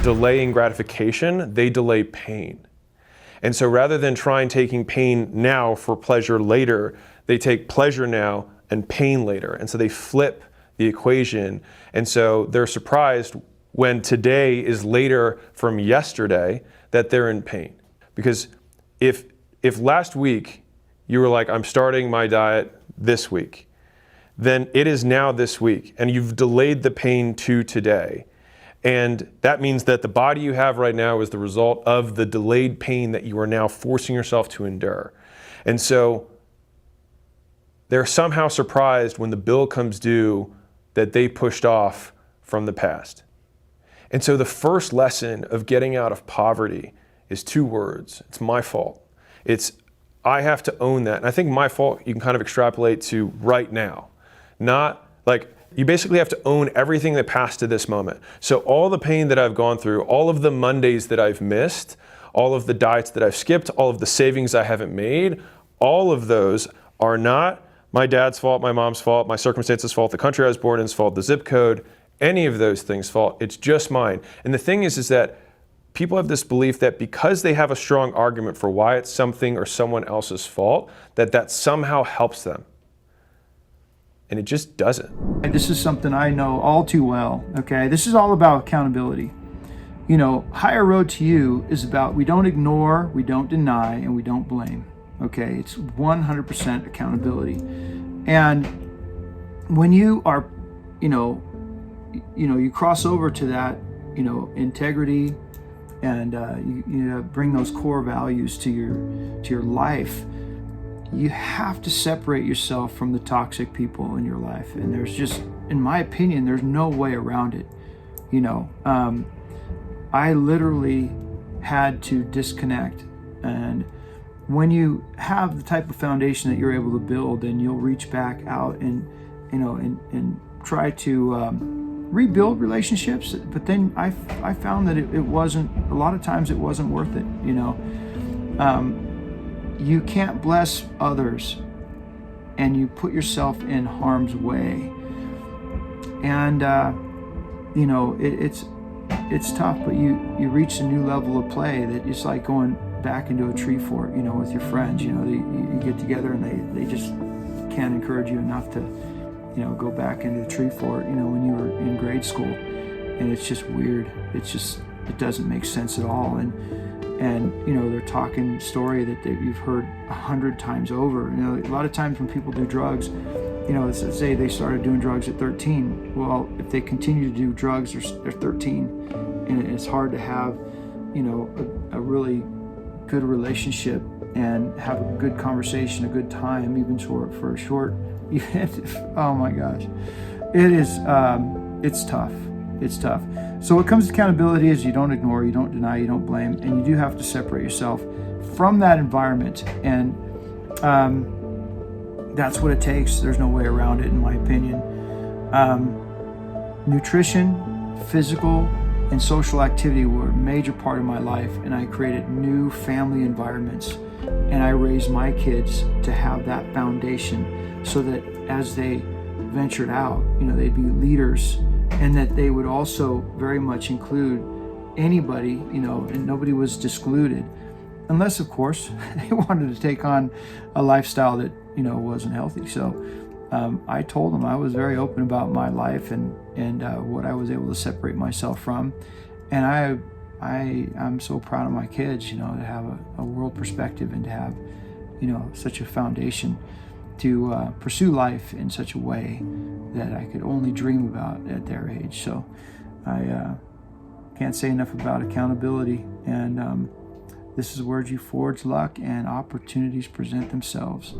delaying gratification, they delay pain. And so rather than trying taking pain now for pleasure later, they take pleasure now and pain later. And so they flip the equation. And so they're surprised when today is later from yesterday that they're in pain. Because if last week you were like, I'm starting my diet this week, then it is now this week, and you've delayed the pain to today. And that means that the body you have right now is the result of the delayed pain that you are now forcing yourself to endure. And so they're somehow surprised when the bill comes due that they pushed off from the past. And so the first lesson of getting out of poverty is 2 words. It's my fault. It's I have to own that. And I think my fault you can kind of extrapolate to right now. Not like, you basically have to own everything that passed to this moment. So all the pain that I've gone through, all of the Mondays that I've missed, all of the diets that I've skipped, all of the savings I haven't made, all of those are not my dad's fault, my mom's fault, my circumstances' fault, the country I was born in's fault, the zip code, any of those things' fault. It's just mine. And the thing is that people have this belief that because they have a strong argument for why it's something or someone else's fault, that somehow helps them. And it just doesn't. This is something I know all too well, okay? This is all about accountability. You know, Higher Road to You is about we don't ignore, we don't deny, and we don't blame, okay? It's 100% accountability. And when you are, you cross over to that, integrity, and you bring those core values to your life, you have to separate yourself from the toxic people in your life. And there's just, in my opinion, there's no way around it. I literally had to disconnect. And when you have the type of foundation that you're able to build, then you'll reach back out and try to rebuild relationships. But then I found that it wasn't, a lot of times it wasn't worth it, You can't bless others and you put yourself in harm's way. And, it's tough, but you reach a new level of play that it's like going back into a tree fort, with your friends. You get together and they just can't encourage you enough to, go back into the tree fort, when you were in grade school. And it's just weird. It doesn't make sense at all. And they're talking story that you've heard 100 times over. A lot of times when people do drugs, let's say they started doing drugs at 13. Well, if they continue to do drugs, they're 13, and it's hard to have, a really good relationship and have a good conversation, a good time, even for a short event. Oh my gosh, it is. It's tough. It's tough. So what comes to accountability is you don't ignore, you don't deny, you don't blame, and you do have to separate yourself from that environment. And that's what it takes. There's no way around it, in my opinion. Nutrition, physical, and social activity were a major part of my life, and I created new family environments, and I raised my kids to have that foundation so that as they ventured out, they'd be leaders, and that they would also very much include anybody, and nobody was excluded, unless, of course, they wanted to take on a lifestyle that, wasn't healthy. So I told them, I was very open about my life and what I was able to separate myself from. And I'm so proud of my kids, to have a world perspective and to have, such a foundation to pursue life in such a way that I could only dream about at their age. So I can't say enough about accountability. And this is where you forge luck and opportunities present themselves.